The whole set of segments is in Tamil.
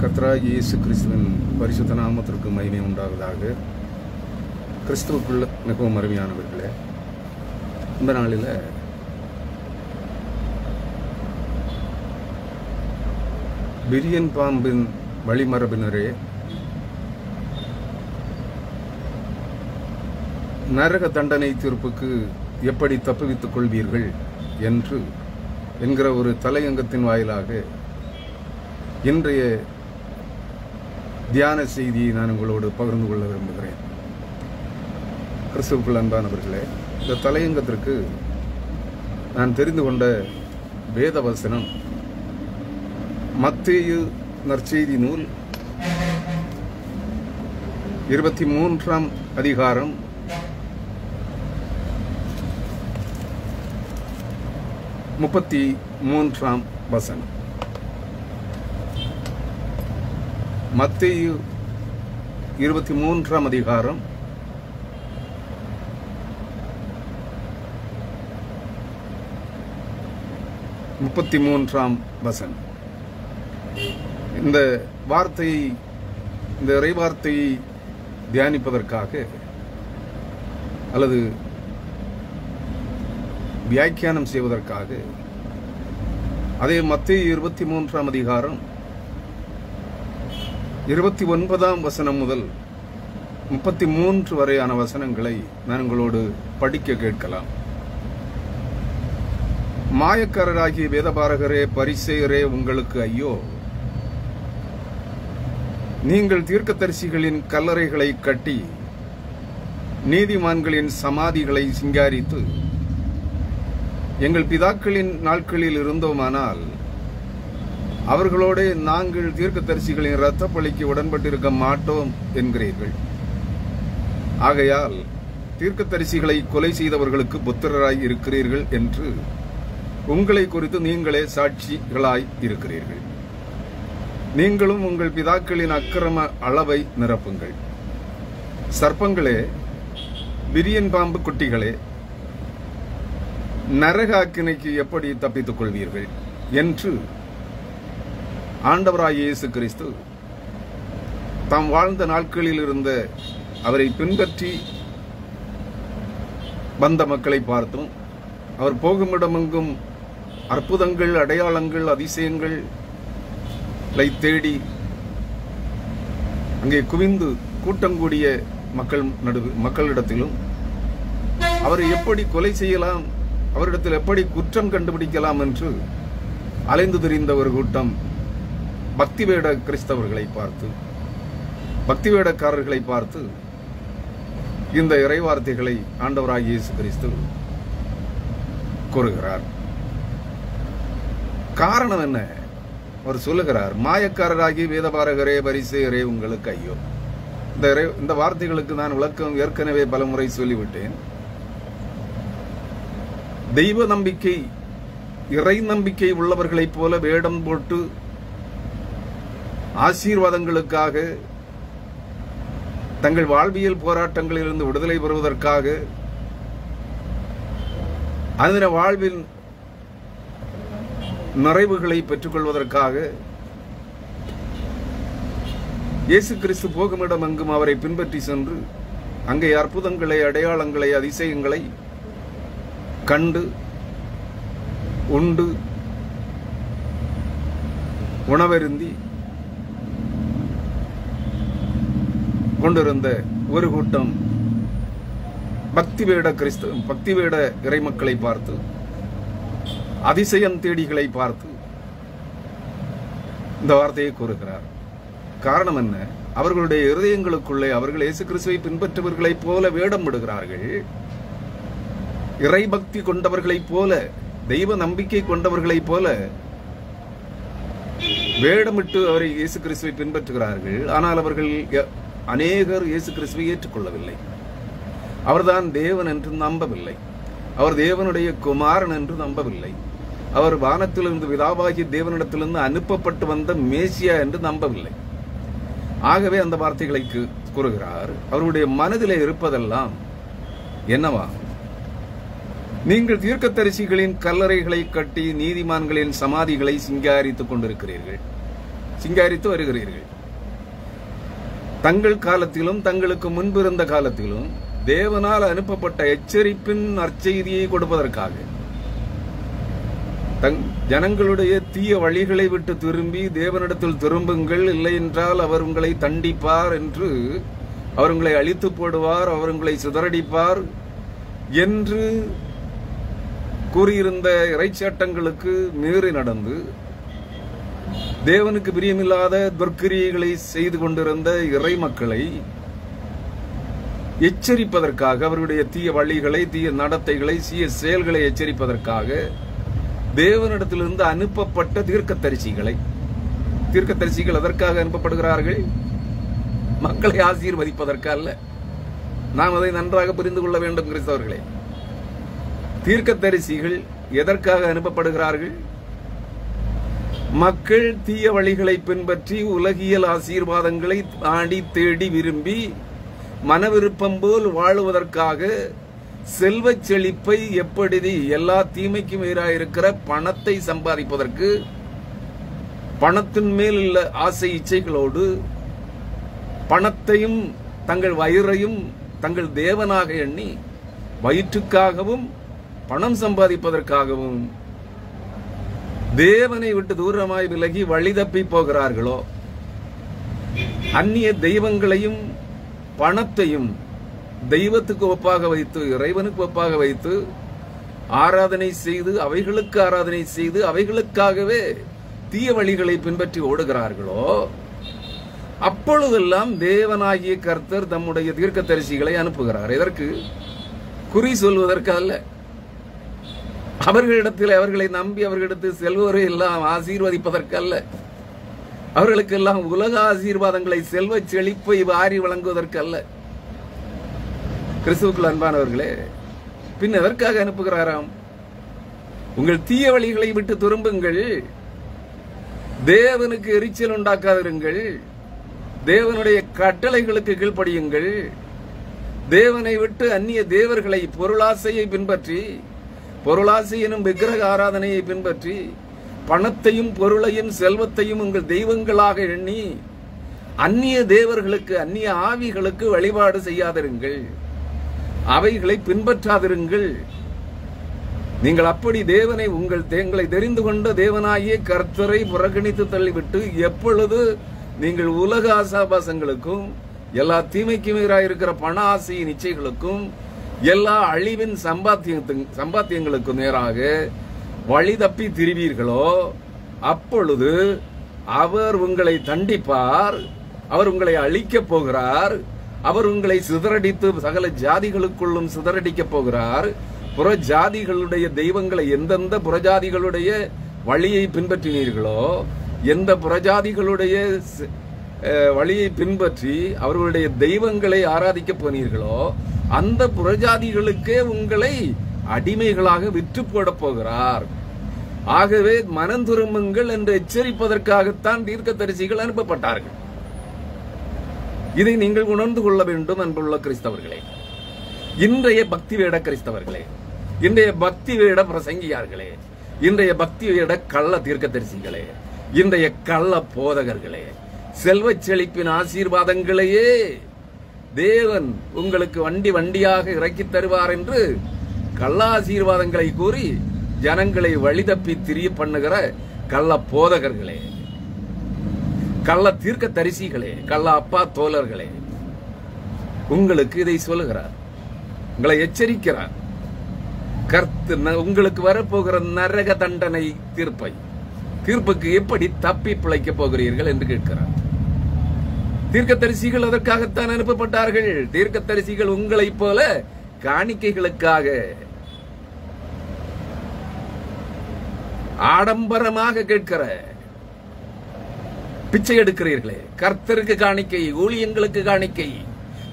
கர்த்தராகிய இயேசு கிறிஸ்துவின் பரிசுத்த நாமத்திற்கு மகிமை உண்டாவதாக. கிறிஸ்துவுக்குள்ள மிகவும் அருமையானவர்களே, இந்த நாளில் விரியன் பாம்பின் வழிமரபினரே, நரக தண்டனை தீர்ப்புக்கு எப்படி தப்புவித்துக் கொள்வீர்கள் என்கிற ஒரு தலையங்கத்தின் வாயிலாக இன்றைய தியான செய்தியை நான் உங்களோடு பகிர்ந்து கொள்ள விரும்புகிறேன். கிறிஸ்துவுக்குள் அன்பானவர்களே, இந்த தலையங்கத்திற்கு நான் தெரிந்து கொண்ட வேத வசனம் மத்தேயு நற்செய்தி நூல் 23ஆம் அதிகாரம் 33ஆம் வசனம். மத்தேயு 23ஆம் அதிகாரம் 33ஆம் வசனம். இந்த வார்த்தையை, இந்த இறை வார்த்தையை தியானிப்பதற்காக அல்லது வியாக்கியானம் செய்வதற்காக அதே மத்தேயு 23ஆம் அதிகாரம் 29ஆம் வசனம் முதல் 33 வரையான வசனங்களை நான் உங்களோடு படிக்க கேட்கலாம். மாயக்காரராகிய வேதபாரகரே, பரிசேயரே, உங்களுக்கு ஐயோ! நீங்கள் தீர்க்கதரிசிகளின் கல்லறைகளை கட்டி நீதிமான்களின் சமாதிகளை சிங்காரித்து எங்கள் பிதாக்களின் நாட்களில் இருந்தோமானால் அவர்களோடு நாங்கள் தீர்க்கதரிசிகளின் இரத்த பலிக்கு உடன்பட்டிருக்க மாட்டோம் என்கிறீர்கள். ஆகையால் தீர்க்கதரிசிகளை கொலை செய்தவர்களுக்கு புத்திரராய் இருக்கிறீர்கள் என்று உங்களை குறித்து நீங்களே சாட்சிகளாய் இருக்கிறீர்கள். நீங்களும் உங்கள் பிதாக்களின் அக்கிரம அளவை நிரப்புங்கள். சர்ப்பங்களே, விரியன் பாம்பு குட்டிகளே, நரக அக்கினைக்கு எப்படி தப்பித்துக் கொள்வீர்கள் என்று ஆண்டவராகிய இயேசு கிறிஸ்து தாம் வாழ்ந்த நாட்களில் இருந்த அவரை பின்பற்றி வந்த மக்களை பார்த்தும், அவர் போகுமிடமெங்கும் அற்புதங்கள், அடையாளங்கள், அதிசயங்களை தேடி அங்கே குவிந்து கூட்டங்கூடிய மக்களிடத்திலும் அவரை எப்படி கொலை செய்யலாம், அவரிடத்தில் எப்படி குற்றம் கண்டுபிடிக்கலாம் என்று அலைந்து திரிந்த ஒரு கூட்டம் பக்திவேட கிறிஸ்தவர்களை பார்த்து, பக்திவேடக்காரர்களை பார்த்து இந்த இறைவார்த்தைகளை ஆண்டவராகிய இயேசு கிறிஸ்து கூறுகிறார். காரணம் என்ன? அவர் சொல்லுகிறார், மாயக்காரராகி வேதபாரகரே, பரிசேயரே, உங்களுக்கு ஐயோ! இந்த வார்த்தைகளுக்கு நான் விளக்கம் ஏற்கனவே பலமுறை சொல்லிவிட்டேன். தெய்வ நம்பிக்கை, இறை நம்பிக்கை உள்ளவர்களைப் போல வேடம் போட்டு ஆசீர்வாதங்களுக்காக, தங்கள் வாழ்வியல் போராட்டங்களிலிருந்து விடுதலை பெறுவதற்காக, அந்த வாழ்வின் நிறைவுகளை பெற்றுக்கொள்வதற்காக இயேசு கிறிஸ்து போகுமிடம் எங்கும் அவரை பின்பற்றி சென்று அங்கே அற்புதங்களை, அடையாளங்களை, அதிசயங்களை கண்டு உண்டு உணவருந்தி கொண்டிருந்த ஒரு கூட்டம் பக்திவேட இறைமக்களை பார்த்து, அதிசயம் தேடிகளை பார்த்து இந்த வார்த்தையை கூறுகிறார். காரணம் என்ன? அவர்களுடைய இருதயங்களுக்குள்ளே அவர்கள் இயேசு கிறிஸ்துவை பின்பற்றுபவர்களைப் போல வேடம் விடுகிறார்கள். இறைபக்தி கொண்டவர்களைப் போல, தெய்வ நம்பிக்கை கொண்டவர்களைப் போல வேடமிட்டு அவரை இயேசு கிறிஸ்துவை பின்பற்றுகிறார்கள். ஆனால் அவர்கள் அநேகர் இயேசு கிறிஸ்துவை ஏற்றுக்கொள்ளவில்லை. அவர்தான் தேவன் என்று நம்பவில்லை. அவர் தேவனுடைய குமாரன் என்று நம்பவில்லை. அவர் வானத்திலிருந்து, பிதாவாகிய தேவனிடத்திலிருந்து அனுப்பப்பட்டு வந்த மேசியா என்று நம்பவில்லை. ஆகவே அந்த வார்த்தைகளை கூறுகிறார். அவருடைய மனதிலே இருப்பதெல்லாம் என்னவா? நீங்கள் தீர்க்கதரிசிகளின் கல்லறைகளை கட்டி நீதிமான்களின் சமாதிகளை சிங்காரித்துக் கொண்டிருக்கிறீர்கள். சிங்காரித்து வருகிறீர்கள். தங்கள் காலத்திலும் தங்களுக்கு முன்பிருந்த காலத்திலும் தேவனால் அனுப்பப்பட்ட எச்சரிப்பின் நற்செய்தியை கொடுப்பதற்காக ஜனங்களுடைய தீய வழிகளை விட்டு திரும்பி தேவனிடத்தில் திரும்புங்கள், இல்லை என்றால் அவர் உங்களை தண்டிப்பார் என்று, அவர் உங்களை அழித்து போடுவார், அவர் உங்களை சிதறடிப்பார் என்று கூறியிருந்த இறைச்சட்டங்களுக்கு மீறி நடந்து தேவனுக்கு பிரியமில்லாத துர்க்கிரியைகளை செய்து கொண்டிருந்த இறை மக்களை எச்சரிப்பதற்காக, அவர்களுடைய தீய வழிகளை, தீய நடத்தைகளை, தீய செயல்களை எச்சரிப்பதற்காக தேவனிடத்திலிருந்து அனுப்பப்பட்ட தீர்க்கதரிசிகள் எதற்காக அனுப்பப்படுகிறார்கள்? மக்களை ஆசீர்வதிப்பதற்கு அல்ல. நாம் அதை நன்றாக புரிந்து கொள்ள வேண்டும் கிறிஸ்தவர்களே. தீர்க்கதரிசிகள் எதற்காக அனுப்பப்படுகிறார்கள்? மக்கள் தீய வழிகளை பின்பற்றி உலகியல் ஆசீர்வாதங்களை நாடி தேடி விரும்பி மனவிருப்பம் போல் வாழுவதற்காக, செல்வச் செழிப்பை எப்படி எல்லா தீமைக்கும் எதிராயிருக்கிற பணத்தை சம்பாதிப்பதற்கு, பணத்தின் மேல் உள்ள ஆசை இச்சைகளோடு பணத்தையும் தங்கள் வயிறையும் தங்கள் தேவனாக எண்ணி வயிற்றுக்காகவும் பணம் சம்பாதிப்பதற்காகவும் தேவனை விட்டு தூரமாய் விலகி வழி தப்பி போகிறார்களோ, அந்நிய தெய்வங்களையும் பணத்தையும் தெய்வத்துக்கு ஒப்பாக வைத்து, இறைவனுக்கு ஒப்பாக வைத்து ஆராதனை செய்து, அவைகளுக்கு ஆராதனை செய்து, அவைகளுக்காகவே தீய வழிகளை பின்பற்றி ஓடுகிறார்களோ, அப்பொழுதெல்லாம் தேவனாகிய கர்த்தர் தம்முடைய தீர்க்கதரிசிகளை அனுப்புகிறார். எதற்கு? குறி சொல்வதற்கு அல்ல. அவர்களிடத்தில், அவர்களை நம்பி அவர்களிடத்தில் செல்வோரை எல்லாம் ஆசீர்வதிப்பதற்கு அல்ல. அவர்களுக்கெல்லாம் உலக ஆசீர்வாதங்களை, செல்வ செழிப்பை வாரி வழங்குவதற்கு அல்ல. கிறிஸ்துவுக்குள் அன்பானவர்களே, பின் எதற்காக அனுப்புகிறாராம்? உங்கள் தீய வழிகளை விட்டு திரும்புங்கள், தேவனுக்கு எரிச்சல் உண்டாக்காதிருங்கள், தேவனுடைய கட்டளைகளுக்கு கீழ்ப்படியுங்கள், தேவனை விட்டு அந்நிய தேவர்களை, பொருளாசையை பின்பற்றி, பொருளாசை எனும் விக்கிரக ஆராதனையை பின்பற்றி பணத்தையும் பொருளையும் செல்வத்தையும் உங்கள் தெய்வங்களாக எண்ணி அந்நிய தேவர்களுக்கு, அந்நிய ஆவிகளுக்கு வழிபாடு செய்யாதிருங்கள், அவைகளை பின்பற்றாதிருங்கள். நீங்கள் அப்படி தேவனை, உங்களை தெரிந்து கொண்ட தேவனாகிய கர்த்தரை புறக்கணித்து தள்ளிவிட்டு எப்பொழுது நீங்கள் உலக ஆசாபாசங்களுக்கும், எல்லா தீமைக்கும் எதிராயிருக்கிற பண ஆசையின் இச்சைகளுக்கும், எல்லா அழிவின் சம்பாத்தியங்களுக்கும் நேராக வழி தப்பி திரிவீர்களோ, அப்பொழுது அவர் உங்களை தண்டிப்பார், அவர் உங்களை அழிக்கப் போகிறார், அவர் உங்களை சிதறடித்து சகல ஜாதிகளுக்குள்ளும் சிதறடிக்கப் போகிறார். புற ஜாதிகளுடைய தெய்வங்களை, எந்தெந்த புறஜாதிகளுடைய வழியை பின்பற்றினீர்களோ, எந்த புறஜாதிகளுடைய வழியை பின்பற்றி அவர்களுடைய தெய்வங்களை ஆராதிக்க போனீர்களோ, அந்த புறஜாதிகளுக்கே உங்களை அடிமைகளாக விற்று போட போகிறார். ஆகவே மனம் திரும்புங்கள் என்று எச்சரிப்பதற்காகத்தான் தீர்க்கதரிசிகள் அனுப்பப்பட்டார்கள். இதை நீங்கள் உணர்ந்து கொள்ள வேண்டும் அன்புள்ள கிறிஸ்தவர்களே, இன்றைய பக்தி வேட கிறிஸ்தவர்களே, இன்றைய பக்தி வேட பிரசங்கியார்களே, இன்றைய பக்தி வேட கள்ள தீர்க்கதரிசிகளே, இன்றைய கள்ள போதகர்களே, செல்வச் செழிப்பின் ஆசீர்வாதங்களையே தேவன் உங்களுக்கு வண்டி வண்டியாக இறக்கி தருவார் என்று கள்ள ஆசீர்வாதங்களை கூறி ஜனங்களை வழிதப்பி திரிய பண்ணுகிற கள்ள போதகர்களே, கள்ள தீர்க்க தரிசிகளே, கள்ள அப்பா தோழர்களே, உங்களுக்கு இதை சொல்லுகிறார், உங்களை எச்சரிக்கிறார். உங்களுக்கு வரப்போகிற நரக தண்டனை தீர்ப்புக்கு எப்படி தப்பி பிழைக்க போகிறீர்கள் என்று கேட்கிறார். தீர்க்கதரிசிகள் அதற்காகத்தான் அனுப்பப்பட்டார்கள். தீர்க்கதரிசிகள் உங்களைப் போல காணிக்கைகளுக்காக ஆடம்பரமாக கேட்கிற பிச்சை எடுக்கிறீர்களே, கர்த்தருக்கு காணிக்கை, ஊழியங்களுக்கு காணிக்கை,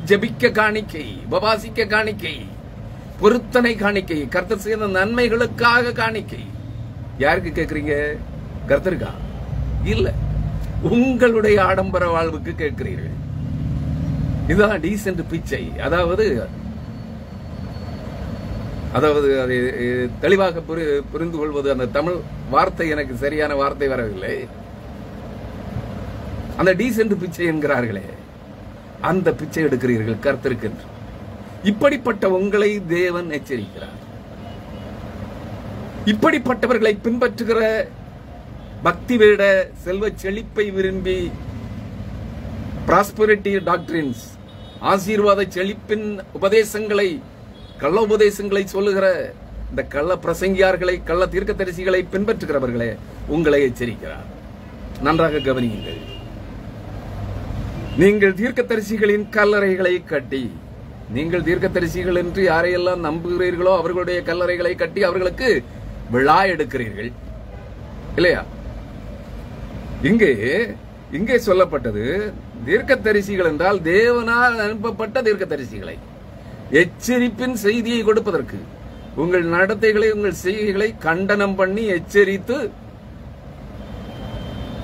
ஜெபிக்க காணிக்கை, உபவாசிக்க காணிக்கை, பொருத்தனை காணிக்கை, கர்த்தர் செய்த நன்மைகளுக்காக காணிக்கை. யாருக்கு கேட்கிறீங்க? கர்த்தருக்கா? இல்ல, உங்களுடைய ஆடம்பர வாழ்வுக்கு கேட்கிறீர்கள். இதுதான் டீசென்ட் பிச்சை. அதாவது அதை தெளிவாக புரிந்து கொள்வது, அந்த தமிழ் வார்த்தை எனக்கு சரியான வார்த்தை வரவில்லை. அந்த டீசென்ட் பிச்சை என்கிறார்களே, அந்த பிச்சை எடுக்கிறீர்கள் கர்த்தருக்கென்று. இப்படிப்பட்ட உங்களை தேவன் எச்சரிக்கிறார். இப்படிப்பட்டவர்களை பின்பற்றுகிற பக்தி வேட செல்வ செழிப்பை விரும்பி பிராஸ்பரிட்டி டாக்டரின்ஸ், ஆசீர்வாத செழிப்பின் உபதேசங்களை, கள்ள உபதேசங்களை சொல்லுகிற இந்த கள்ள பிரசங்கியார்களை, கள்ள தீர்க்கதரிசிகளை பின்பற்றுகிறவர்களே உங்களை எச்சரிக்கிறார். நன்றாக கவனியுங்கள். நீங்கள் தீர்க்கதரிசிகளின் கல்லறைகளை கட்டி, நீங்கள் தீர்க்கதரிசிகள் என்று யாரையெல்லாம் நம்புகிறீர்களோ அவர்களுடைய கல்லறைகளை கட்டி அவர்களுக்கு விழா எடுக்கிறீர்கள் இல்லையா? இங்கே சொல்லப்பட்டது தீர்க்கதரிசிகள் என்றால் தேவனால் அனுப்பப்பட்ட தீர்க்கதரிசிகளை எச்சரிப்பின் செய்தியை கொடுப்பதற்கு, உங்கள் நடத்தைகளை, உங்கள் செய்திகளை கண்டனம் பண்ணி எச்சரித்து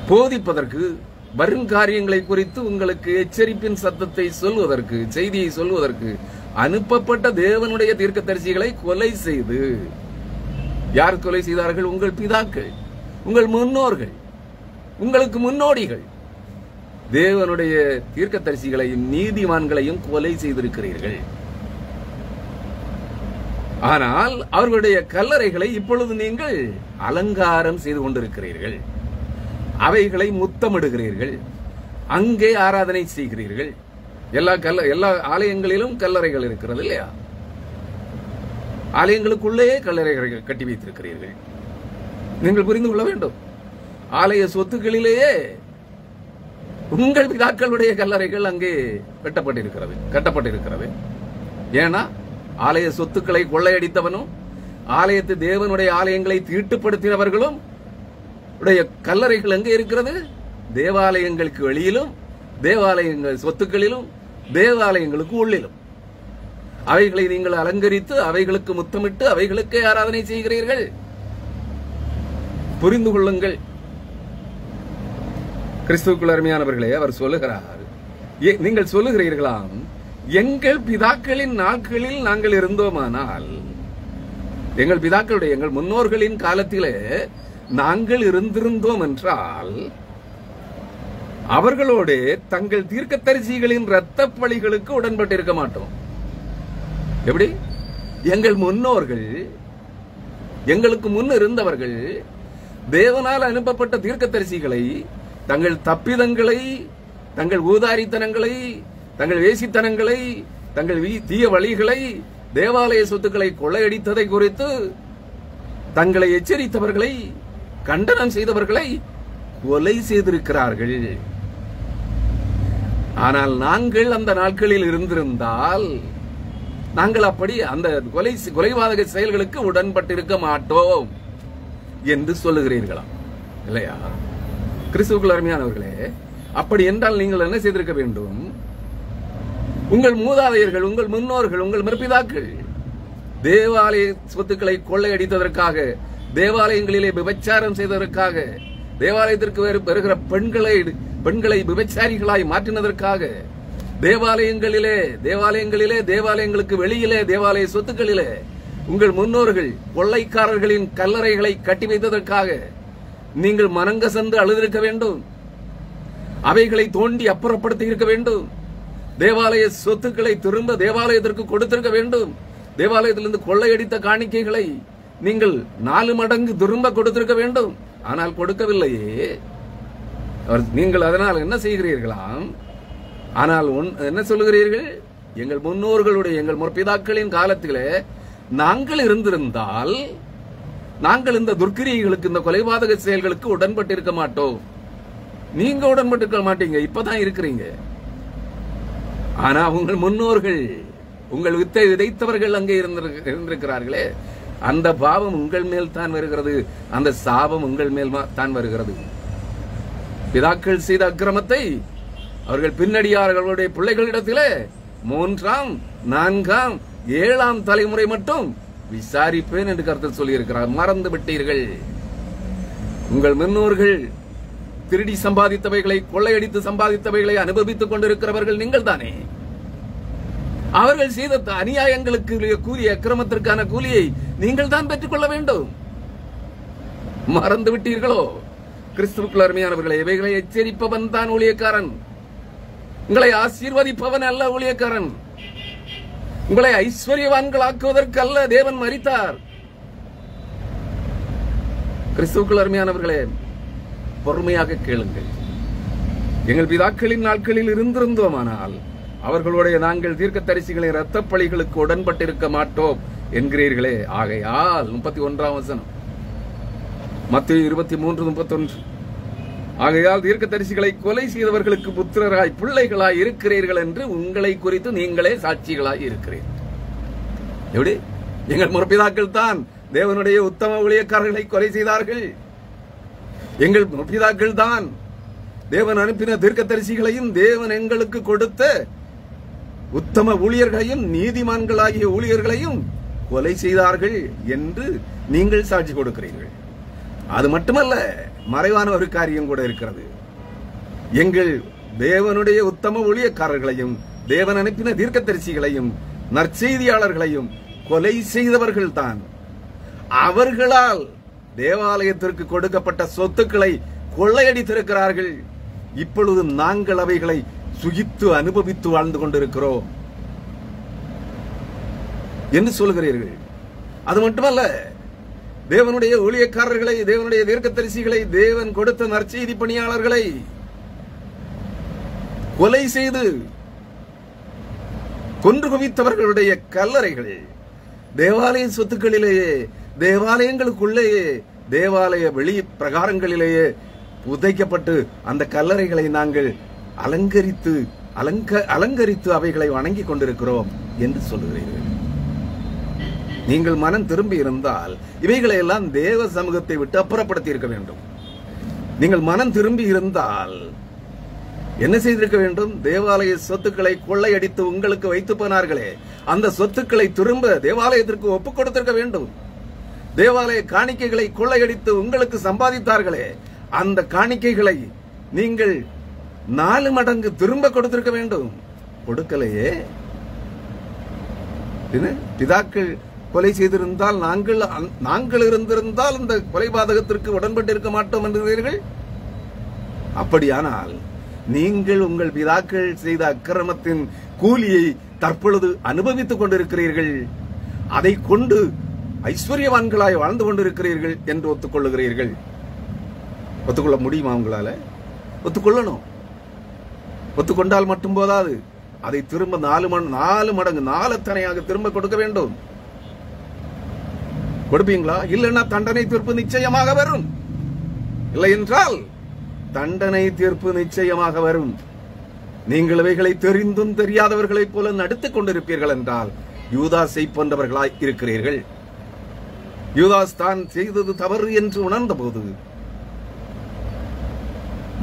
போதிப்பதற்கு, வருங்காரியங்களை குறித்து உங்களுக்கு எச்சரிப்பின் சத்தத்தை சொல்வதற்கு, செய்தியை சொல்வதற்கு அனுப்பப்பட்ட தேவனுடைய தீர்க்கதரிசிகளை கொலை செய்து, யார் கொலை செய்தார்கள்? உங்கள் பிதாக்கள், உங்கள் முன்னோர்கள், உங்களுக்கு முன்னோடிகள். தேவனுடைய தீர்க்கதரிசிகளையும் நீதிமான்களையும் கொலை செய்திருக்கிறீர்கள். ஆனால் அவர்களுடைய கல்லறைகளை இப்பொழுது நீங்கள் அலங்காரம் செய்து கொண்டிருக்கிறீர்கள். அவைகளை முத்தமிடுகிறீர்கள், அங்கே ஆராதனை செய்கிறீர்கள். எல்லா ஆலயங்களிலும் கல்லறைகள் இருக்கிறது இல்லையா? ஆலயங்களுக்குள்ளே கல்லறைகளை கட்டி வைத்திருக்கிறீர்கள். நீங்கள் புரிந்து கொள்ள வேண்டும். ஆலய சொத்துக்களிலேயே உங்கள் பிதாக்களுடைய கல்லறைகள் அங்கே கட்டப்பட்டிருக்கிறது. ஏன்னா ஆலய சொத்துக்களை கொள்ளையடித்தவனும், ஆலயத்து தேவனுடைய ஆலயங்களை தீட்டுப்படுத்தினவர்களும் உடைய கல்லறைகள் எங்கே இருக்கிறது? தேவாலயங்களுக்கு வெளியிலும், தேவாலயங்கள் சொத்துக்களிலும், தேவாலயங்களுக்கு உள்ளிலும். அவைகளை நீங்கள் அலங்கரித்து, அவைகளுக்கு முத்தமிட்டு, அவைகளுக்கே ஆராதனை செய்கிறீர்கள். புரிந்து கொள்ளுங்கள். கிறிஸ்துவுக்குள் அருமையானவர்களே, அவர் சொல்லுகிறார், நீங்கள் சொல்லுகிறீர்களாம், எங்கள் பிதாக்களின் நாட்களில் நாங்கள் இருந்தோமானால், எங்கள் பிதாக்களுடைய, எங்கள் முன்னோர்களின் காலத்திலே நாங்கள் இருந்திருந்தோம் என்றால் அவர்களோடு தங்கள் தீர்க்கதரிசிகளின் இரத்த பலிகளுக்கு உடன்பட்டிருக்க மாட்டோம். எப்படி? எங்கள் முன்னோர்கள், எங்களுக்கு முன் இருந்தவர்கள் தேவனால் அனுப்பப்பட்ட தீர்க்கதரிசிகளை தங்கள் தப்பிதங்களை, தங்கள் ஊதாரித்தனங்களை, தங்கள் வேசித்தனங்களை, தங்கள் தீய வழிகளை, தேவாலய சொத்துக்களை கொள்ளையடித்ததை குறித்து தங்களை எச்சரித்தவர்களை, கண்டனம் செய்தவர்களை கொலை செய்திருக்கிறார்கள். ஆனால் நாங்கள் அந்த நாட்களில் இருந்திருந்தால் நாங்கள் அப்படி அந்த கொலைவாதக செயல்களுக்கு உடன்பட்டிருக்க மாட்டோம் என்று சொல்லுகிறீர்களாம் இல்லையா? கிறிஸ்துவுக்குள் அருமையானவர்களே, அப்படி என்றால் நீங்கள் என்ன செய்திருக்க வேண்டும்? உங்கள் மூதாதையர்கள், உங்கள் முன்னோர்கள், உங்கள் முற்பிதாக்கள் தேவாலய சொத்துக்களை கொள்ளையடித்ததற்காக, தேவாலயங்களிலே விபச்சாரம் செய்ததற்காக, தேவாலயத்திற்கு வருகிற பெண்களை விபச்சாரிகளாய் மாற்றினதற்காக, தேவாலயங்களிலே, தேவாலயங்களுக்கு வெளியிலே, தேவாலய சொத்துக்களிலே உங்கள் முன்னோர்கள் கொள்ளைக்காரர்களின் கல்லறைகளை கட்டி வைத்ததற்காக நீங்கள் மனங்கசந்து அழுதிருக்க வேண்டும். அவைகளை தோண்டி அப்புறப்படுத்தி இருக்க வேண்டும். தேவாலய சொத்துக்களை திரும்ப தேவாலயத்திற்கு கொடுத்திருக்க வேண்டும். தேவாலயத்திலிருந்து கொள்ளையடித்த காணிக்கைகளை நீங்கள் 4 மடங்கு திரும்ப கொடுத்திருக்க வேண்டும். ஆனால் கொடுக்கவில்லையே. நீங்கள் அதனால் என்ன செய்கிறீர்களாம்? ஆனால் என்ன சொல்லுகிறீர்கள்? எங்கள் முன்னோர்களுடைய, எங்கள் முற்பிதாக்களின் காலத்திலே நாங்கள் இருந்திருந்தால் நாங்கள் இந்த துர்க்கிரியைகளுக்கு, இந்த கொலைபாதக செயல்களுக்கு உடன்பட்டிருக்க மாட்டோம். நீங்க உடன்பட்டிருக்க மாட்டீங்க, இப்பதான் இருக்கிறீங்க. ஆனா உங்கள் முன்னோர்கள், உங்கள் வித்தை விதைத்தவர்கள் அங்கே இருந்திருக்கிறார்களே, அந்த பாவம் உங்கள் மேல் தான் வருகிறது, அந்த சாபம் உங்கள் மேல் தான் வருகிறது. பிதாக்கள் செய்த அக்கிரமத்தை அவர்கள் பின்னடியார்களுடைய பிள்ளைகளிடத்திலே 3ஆம் 4ஆம் 7ஆம் தலைமுறை மட்டும் விசாரிப்பேன் என்று கர்த்தர் சொல்லியிருக்கிறார். மறந்து விட்டீர்கள். உங்கள் முன்னோர்கள் திருடி சம்பாதித்தவைகளை, கொள்ளையடித்து சம்பாதித்தவைகளை அனுபவித்துக் கொண்டிருக்கிறவர்கள் நீங்கள் தானே. அவர்கள் செய்த அநியாயங்களுக்கு கூலிய, அக்கிரமத்திற்கான கூலியை நீங்கள் தான் பெற்றுக் கொள்ள வேண்டும். மறந்து விட்டீர்களோ? கிறிஸ்துவுக்குள் அருமையானவர்களே, இவைகளை எச்சரிப்பவன் தான் ஊழியக்காரன். உங்களை ஆசீர்வதிப்பவன் அல்ல ஊழியக்காரன். உங்களை ஐஸ்வர்யவான்களாக்குவதற்கு அல்ல தேவன் மரித்தார். கிறிஸ்துவுக்குள் அருமையானவர்களே, பொறுமையாக கேளுங்கள். எங்கள் பிதாக்களின் நாட்களில் இருந்திருந்தோமானால் அவர்களுடைய நாங்கள் தீர்க்கதரிசிகளின் இரத்த பழிகளுக்கு உடன்பட்டிருக்க மாட்டோம் என்கிறீர்களே. ஆகையால் 31ஆம் வசனம், மத்தேயு 23:31, ஆகையால் தீர்க்கதரிசிகளை கொலை செய்தவர்களுக்கு புத்திரராய் பிள்ளைகளாய் இருக்கிறீர்கள் என்று உங்களை குறித்து நீங்களே சாட்சிகளாய் இருக்கிறீர்கள். எப்படி? எங்கள் முற்பிதாக்கள் தான் தேவனுடைய உத்தம ஊழியக்காரர்களை கொலை செய்தார்கள். எங்கள் முற்பிதாக்கள் தான் தேவன் அனுப்பின தீர்க்கதரிசிகளையும் தேவன் எங்களுக்கு கொடுத்த உத்தம ஊழியர்களையும் நீதிமான்களாகிய ஊழியர்களையும் கொலை செய்தார்கள் என்று நீங்கள் சாட்சி கொடுக்கிறீர்கள். அது மட்டுமல்ல, மறைவான ஒரு காரியம் கூட இருக்கிறது. எங்கள் தேவனுடைய உத்தம ஊழியக்காரர்களையும் தேவன் அனுப்பின தீர்க்கதரிசிகளையும் நற்செய்தியாளர்களையும் கொலை செய்தவர்கள் தான். அவர்களால் தேவாலயத்திற்கு கொடுக்கப்பட்ட சொத்துக்களை கொள்ளையடித்திருக்கிறார்கள். இப்பொழுது நாங்கள் அவைகளை சுகித்து அனுபவித்து வாழ்ந்து கொண்டிருக்கிறோம் என்று சொல்கிறீர்கள். அது மட்டுமல்ல, தேவனுடைய ஊழியக்காரர்களை, தேவனுடைய தீர்க்கதரிசிகளை, தேவன் கொடுத்த நற்செய்தி பணியாளர்களை கொலை செய்து கொன்று குவித்தவர்களுடைய கல்லறைகள் தேவாலய சொத்துக்களிலேயே, தேவாலயங்களுக்குள்ளேயே, தேவாலய வெளி பிரகாரங்களிலேயே புதைக்கப்பட்டு அந்த கல்லறைகளை நாங்கள் அலங்கரித்து அவைகளை வணங்கிக் கொண்டிருக்கிறோம் என்று சொல்லுகிறீர்கள். நீங்கள் மனம் திரும்பி இருந்தால் இவைகளை எல்லாம் தேவ சமூகத்தை விட்டு அப்புறப்படுத்தி இருக்க வேண்டும். நீங்கள் மனம் திரும்பி இருந்தால் என்ன செய்திருக்க வேண்டும்? தேவாலய சொத்துக்களை கொள்ளையடித்து உங்களுக்கு வைத்து போனார்களே, அந்த சொத்துக்களை திரும்ப தேவாலயத்திற்கு ஒப்புக் கொடுத்திருக்க வேண்டும். தேவாலய காணிக்கைகளை கொள்ளையடித்து உங்களுக்கு சம்பாதித்தார்களே, அந்த காணிக்கைகளை நீங்கள் 4 மடங்கு திரும்ப கொடுத்திருக்க வேண்டும். கொடுக்கலையே. பிதாக்கள் கொலை செய்திருந்தால் நாங்கள் இருந்திருந்தால் இந்த கொலைபாதகத்திற்கு உடன்பட்டு இருக்க மாட்டோம் என்கிறீர்கள். அப்படியானால் நீங்கள் உங்கள் பிதாக்கள் செய்த அக்கிரமத்தின் கூலியை தற்பொழுது அனுபவித்துக் கொண்டிருக்கிறீர்கள். அதை கொண்டு ஐஸ்வர்யவான்களாய் வாழ்ந்து கொண்டிருக்கிறீர்கள் என்று ஒத்துக்கொள்ளுகிறீர்கள். ஒத்துக்கொள்ள முடியுமா உங்களால? ஒத்துக்கொள்ளணும். ஒத்துக்கொண்டால் மட்டும் போதாது, அதை திரும்ப 4 மடங்கு 4 தனையாக திரும்ப கொடுக்க வேண்டும். கொடுப்பீங்களா? இல்லைன்னா தண்டனை தீர்ப்பு நிச்சயமாக வரும். இல்லை என்றால் தண்டனை தீர்ப்பு நிச்சயமாக வரும். நீங்கள் இவைகளை தெரிந்தும் தெரியாதவர்களைப் போல நடித்துக் கொண்டிருப்பீர்கள் என்றால் யூதாசை போன்றவர்களாய் இருக்கிறீர்கள். யூதாஸ் தான் செய்தது தவறு என்று உணர்ந்த போது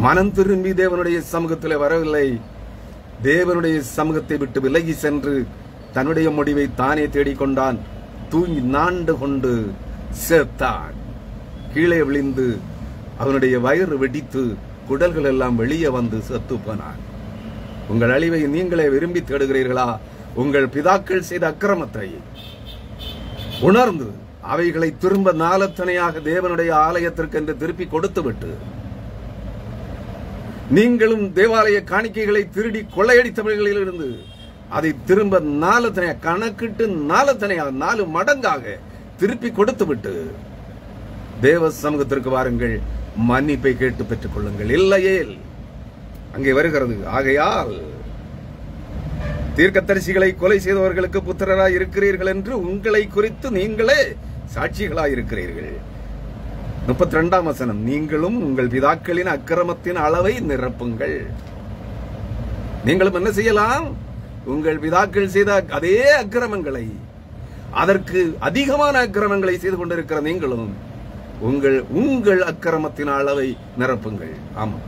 மனம் திரும்பி தேவனுடைய சமூகத்தில் வரவில்லை. தேவனுடைய சமூகத்தை விட்டு விலகி சென்று தன்னுடைய முடிவை தானே தேடிக்கொண்டான். தூங்கி நாண்டு கொண்டு செத்தான். கீழே விழுந்து அவனுடைய வயிறு வெடித்து குடல்கள் எல்லாம் வெளியே வந்து செத்து போனான். உங்கள் அழிவை நீங்களே விரும்பி தேடுகிறீர்களா? உங்கள் பிதாக்கள் செய்த அக்கிரமத்தை உணர்ந்து அவைகளை திரும்ப 4 தனையாக தேவனுடைய ஆலயத்திற்கு என்று திருப்பி கொடுத்துவிட்டு, நீங்களும் தேவாலய காணிக்கைகளை திருடி கொள்ளையடித்தவர்களிலிருந்து அதை திரும்ப 4 தனையாக கணக்கிட்டு 4 தனையாக 4 மடங்காக திருப்பி கொடுத்துவிட்டு தேவ சமூகத்திற்கு வாருங்கள், மன்னிப்பை கேட்டு பெற்றுக் கொள்ளுங்கள். இல்லையே அங்கே வருகிறது, ஆகையால் தீர்க்கதரிசிகளை கொலை செய்தவர்களுக்கு புத்திரராய் இருக்கிறீர்கள் என்று உங்களை குறித்து நீங்களே சாட்சிகளாய் இருக்கிறீர்கள். 32ஆம் வசனம், நீங்களும் உங்கள் பிதாக்களின் அக்கிரமத்தின் அளவை நிரப்புங்கள். நீங்களும் என்ன செய்யலாம்? உங்கள் பிதாக்கள் செய்த அதே அக்கிரமங்களை, அதற்கு அதிகமான அக்கிரமங்களை செய்து கொண்டிருக்கிற நீங்களும் உங்கள் அக்கிரமத்தின் அளவை நிரப்புங்கள். ஆமா,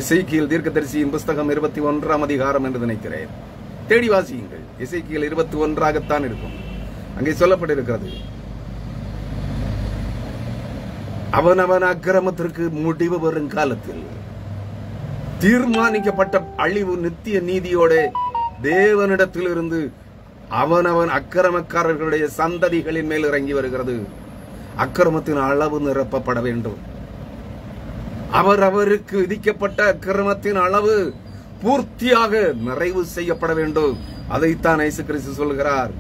எசேக்கியேல் தீர்க்கதரிசியின் புஸ்தகம் 21ஆம் அதிகாரம் என்று நினைக்கிறேன். தேடி வாசியுங்கள். எசேக்கியேல் 21ஆகத்தான் இருக்கும். அங்கே சொல்லப்பட்டிருக்கிறது, அவனவன் அக்கிரமத்திற்கு முடிவு வரும் காலத்தில் தீர்மானிக்கப்பட்ட அழிவு நித்திய நீதியோட தேவனிடத்திலிருந்து அவனவன் அக்கிரமக்காரர்களுடைய சந்ததிகளின் மேல் இறங்கி வருகிறது. அக்கிரமத்தின் அளவு நிரப்பப்பட வேண்டும். அவரவருக்கு விதிக்கப்பட்ட அக்கிரமத்தின் அளவு பூர்த்தியாக நிறைவு செய்யப்பட வேண்டும். அதைத்தான் இயேசு கிறிஸ்து சொல்கிறார்.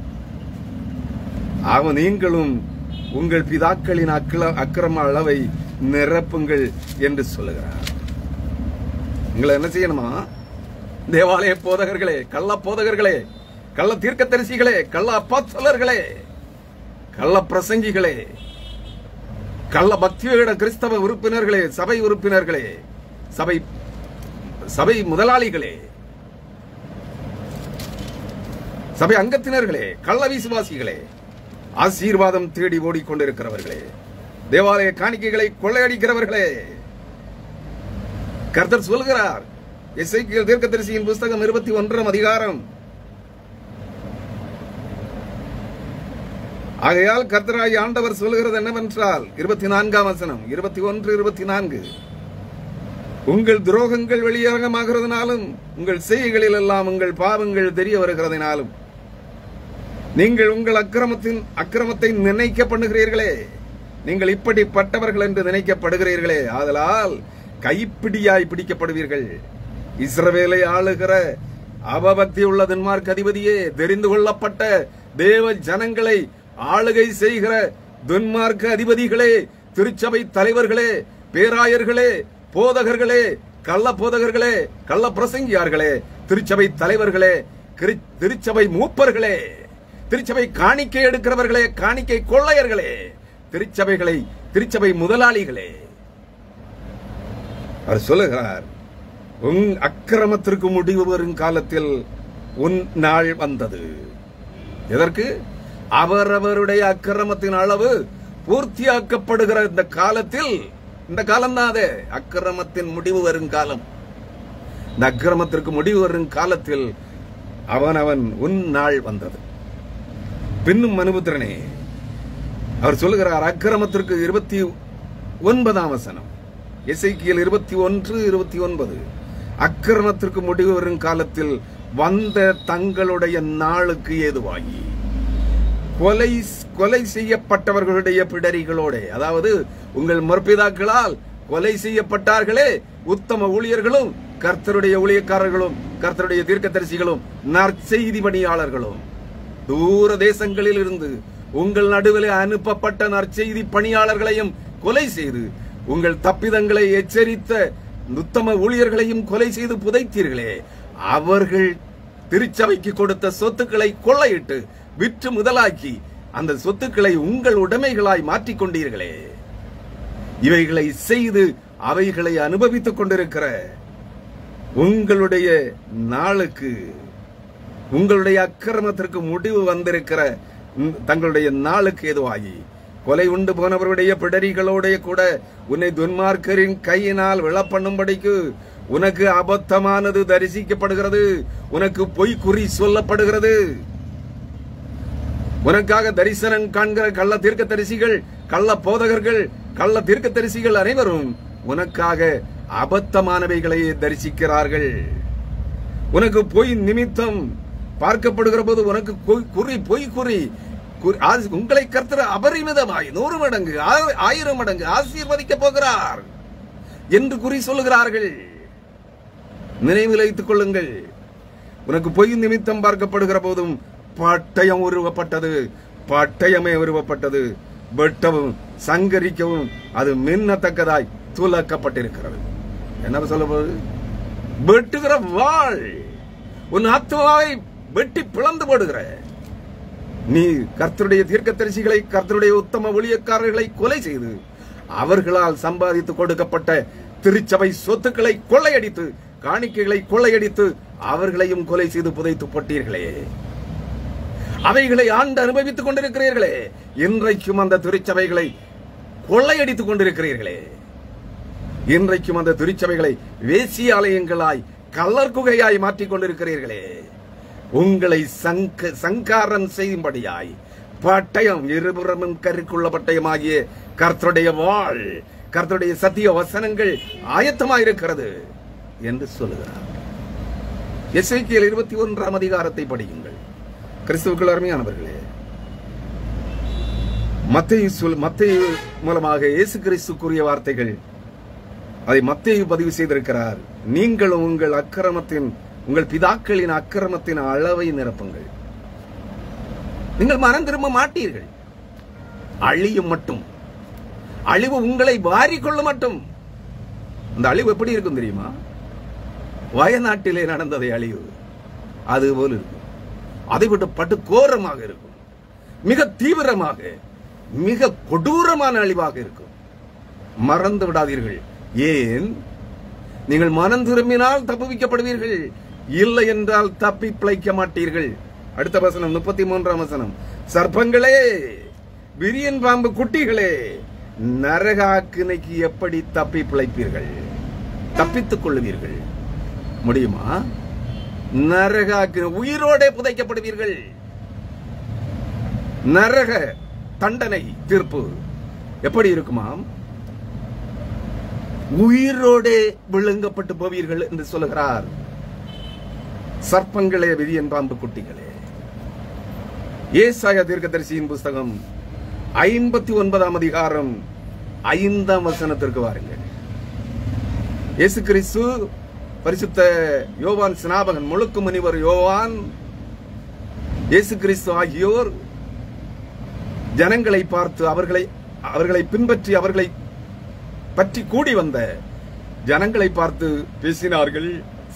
நீங்களும் உங்கள் பிதாக்களின் அக்கிரம அளவை நிரப்புங்கள் என்று சொல்லுகிறார். உங்களை என்ன செய்யணுமா? தேவாலய போதகர்களே, கள்ள போதகர்களே, கள்ள தீர்க்கதரிசிகளே, கள்ள அப்போஸ்தலர்களே, கள்ள பிரசங்கிகளே, கள்ள பக்தியோட கிறிஸ்தவ உறுப்பினர்களே, சபை உறுப்பினர்களே, சபை முதலாளிகளே, சபை அங்கத்தினர்களே, கள்ள விசுவாசிகளே, ஆசீர்வாதம் தேடி ஓடிக்கொண்டிருக்கிறவர்களே, தேவாலய காணிக்கைகளை கொள்ளையடிக்கிறவர்களே, கர்த்தர் சொல்கிறார். எசேக்கியேல் தீர்க்கதரிசியின் புஸ்தகம் 21 அதிகாரம். ஆகையால் கர்த்தராகிய ஆண்டவர் சொல்கிறது என்னவென்றால் 24 வசனம், 21, 24, உங்கள் துரோகங்கள் வெளியரங்கமாகிறதுனாலும் உங்கள் செய்கைகளில் எல்லாம் உங்கள் பாவங்கள் தெரிய வருகிறதுனாலும் நீங்கள் உங்கள் அக்கிரமத்தை நினைக்க பண்ணுகிறீர்களே, நீங்கள் இப்படிப்பட்டவர்கள் என்று நினைக்கப்படுகிறீர்களே, ஆதலால் கைப்பிடியாய் பிடிக்கப்படுவீர்கள். இஸ்ரவேலை ஆளுகிற அவபக்தி உள்ள துன்மார்க்க அதிபதியே, தெரிந்து கொள்ளப்பட்ட தேவ ஜனங்களை ஆளுகை செய்கிற துன்மார்க்க அதிபதிகளே, திருச்சபை தலைவர்களே, பேராயர்களே, போதகர்களே, கள்ள போதகர்களே, கள்ள பிரசங்கியார்களே, திருச்சபை தலைவர்களே, திருச்சபை மூப்பர்களே, திருச்சபை காணிக்கை எடுக்கிறவர்களே, காணிக்கை கொள்ளையர்களே, திருச்சபை முதலாளிகளே, அவர் சொல்லுகிறார், உன் அக்கிரமத்திற்கு முடிவு வரும் காலத்தில் உன் நாள் வந்தது. எதற்கு? அவரவருடைய அக்கிரமத்தின் அளவு பூர்த்தியாக்கப்படுகிற இந்த காலத்தில், இந்த காலம் தான் அது அக்கிரமத்தின் முடிவு வரும் காலம். இந்த அக்கிரமத்திற்கு முடிவு வரும் காலத்தில் அவன் உன் நாள் வந்தது. பின்னும் மனுபுத்திரனே, அவர் சொல்லுகிறார், அக்கிரமத்திற்கு 29 வசனம், எசேக்கியேல் 21, 29, அக்கிரமத்திற்கு முடிவு வரும் காலத்தில் வந்த தங்களுடைய நாளுக்கு ஏதுவாகி கொலை செய்யப்பட்டவர்களுடைய பிடரிகளோட, அதாவது உங்கள் முற்பிதாக்களால் கொலை செய்யப்பட்டார்களே, உத்தம ஊழியர்களும், கர்த்தருடைய ஊழியக்காரர்களும், கர்த்தருடைய தீர்க்கதரிசிகளும், நற்செய்தி பணியாளர்களும், தூர தேசங்களில் இருந்து உங்கள் நடுவில் அனுப்பப்பட்ட நற்செய்தி பணியாளர்களையும் கொலை செய்து, உங்கள் தப்பிதங்களை எச்சரித்த உத்தம ஊழியர்களையும் கொலை செய்து புதைத்தீர்களே, அவர்கள் திருச்சபைக்கு கொடுத்த சொத்துக்களை கொள்ளையிட்டு விற்று முதலாக்கி அந்த சொத்துக்களை உங்கள் உடைமைகளாய் மாற்றிக்கொண்டீர்களே, இவைகளை செய்து அவைகளை அனுபவித்துக் கொண்டிருக்கிற உங்களுடைய நாளுக்கு, உங்களுடைய அக்கிரமத்திற்கு முடிவு வந்திருக்கிற தங்களுடைய நாளுக்கு ஏதுவாகி கொலை உண்டு போனவருடைய பிடரிகளோட கூட உன்னை துன்மார்க்கரின் கையினால் விழப்பண்ணும்படிக்கு உனக்கு அபத்தமானது தரிசிக்கப்படுகிறது, உனக்கு பொய் குறி சொல்லப்படுகிறது. உனக்காக தரிசனம் காண்கிற கள்ள தீர்க்கதரிசிகள், கள்ள போதகர்கள், கள்ள தீர்க்கதரிசிகள் அனைவரும் உனக்காக அபத்தமானவைகளை தரிசிக்கிறார்கள். உனக்கு பொய் நிமித்தம் பார்க்கப்படுகிற போது உனக்கு பொய் குறி உங்களை கர்த்தர் அபரிமிதமாய் 100 மடங்கு 1000 மடங்கு ஆசீர்வதிக்க போகிறார் என்று குறி சொல்லுகிறார்கள். நினைவில் வைத்துக் கொள்ளுங்கள். உனக்கு பொய் நிமித்தம் பார்க்கப்படுகிற போதும் பட்டயம் உருவப்பட்டது, பட்டயமே உருவப்பட்டது, வெட்டவும் சங்கரிக்கவும் அது மின்னத்தக்கதாய் துலக்கப்பட்டிருக்கிறது. என்ன சொல்ல போது? வெட்டுகிற வாள் உன் ஆத்மாவை வெட்டி பிளந்து போடுகிற நீ கர்த்தருடைய தீர்க்கதரிசிகளை, கர்த்தருடைய உத்தம ஊழியக்காரர்களை கொலை செய்து அவர்களால் சம்பாதித்து கொடுக்கப்பட்ட திருச்சபை சொத்துக்களை கொள்ளையடித்து, காணிக்கைகளை கொள்ளையடித்து அவர்களையும் கொலை செய்து புதைத்து போட்டீர்களே, அவைகளை ஆண்டு அனுபவித்துக் கொண்டிருக்கிறீர்களே, இன்றைக்கும் அந்த திருச்சபைகளை கொள்ளையடித்துக் கொண்டிருக்கிறீர்களே, இன்றைக்கும் அந்த திருச்சபைகளை வேசியாலயங்களாய் கள்ளர்குகையாய் மாற்றிக் கொண்டிருக்கிறீர்களே, உங்களை சங்காரம் செய்யும்படியாய் பட்டயம், இருபுறமும் கருக்குள்ள பட்டயமாகிய கர்த்தருடைய வாள், கர்த்தருடைய சத்திய வசனங்கள் ஆயத்தமாயிருக்கிறது என்று சொல்லுகிறார். எசேக்கியேல் 21 அதிகாரத்தை படியுங்கள். கிறிஸ்துவுக்குள் அருமையானவர்களே, மத்தேயு மூலமாக இயேசு கிறிஸ்து கூறிய வார்த்தைகள் அதை மத்தேயு பதிவு செய்திருக்கிறார். நீங்களும் உங்கள் பிதாக்களின் அக்கிரமத்தின் அளவை நிரப்புங்கள். நீங்கள் மனம் திரும்ப மாட்டீர்கள். அழியும் மட்டும், அழிவு உங்களை வாரிக்கொள்ள மட்டும். அந்த அழிவு எப்படி இருக்கும் தெரியுமா? வயநாட்டிலே நடந்ததை அழிவு அதுபோல் இருக்கும். அதை விட்டு பட்டு கோரமாக இருக்கும், மிக தீவிரமாக, மிக கொடூரமான அழிவாக இருக்கும். மறந்து விடாதீர்கள். ஏன்? நீங்கள் மனம் திரும்பினால் தப்புவிக்கப்படுவீர்கள், இல்லை என்றால் தப்பி பிழைக்க மாட்டீர்கள். அடுத்த வசனம் 33ஆம் வசனம். சர்ப்பங்களே, விரியன் பாம்பு குட்டிகளே, நரக அக்கினிக்கு எப்படி தப்பி பிழைப்பீர்கள்? தப்பித்துக் கொள்ளுவீர்கள் முடியுமா? நரக அக்கினி, உயிரோட புதைக்கப்படுவீர்கள். நரக தண்டனை தீர்ப்பு எப்படி இருக்குமாம்? உயிரோடே விழுங்கப்பட்டு போவீர்கள் என்று சொல்லுகிறார். சர்ப்பங்களே, விரியன் பாம்பு குட்டிகளே. ஏசாயா தீர்க்கதரிசியின் புஸ்தகம் 59ஆம் அதிகாரம் 5ஆம் வசனத்திற்கு வாருங்கள். இயேசு கிறிஸ்து, பரிசுத்த யோவான் ஸ்நாபகன், முழுக்கு முனிவர் யோவான், இயேசு கிறிஸ்து ஆகியோர் ஜனங்களை பார்த்து, அவர்களை பின்பற்றி அவர்களை பற்றி கூடி வந்த ஜனங்களை பார்த்து பேசினார்கள்.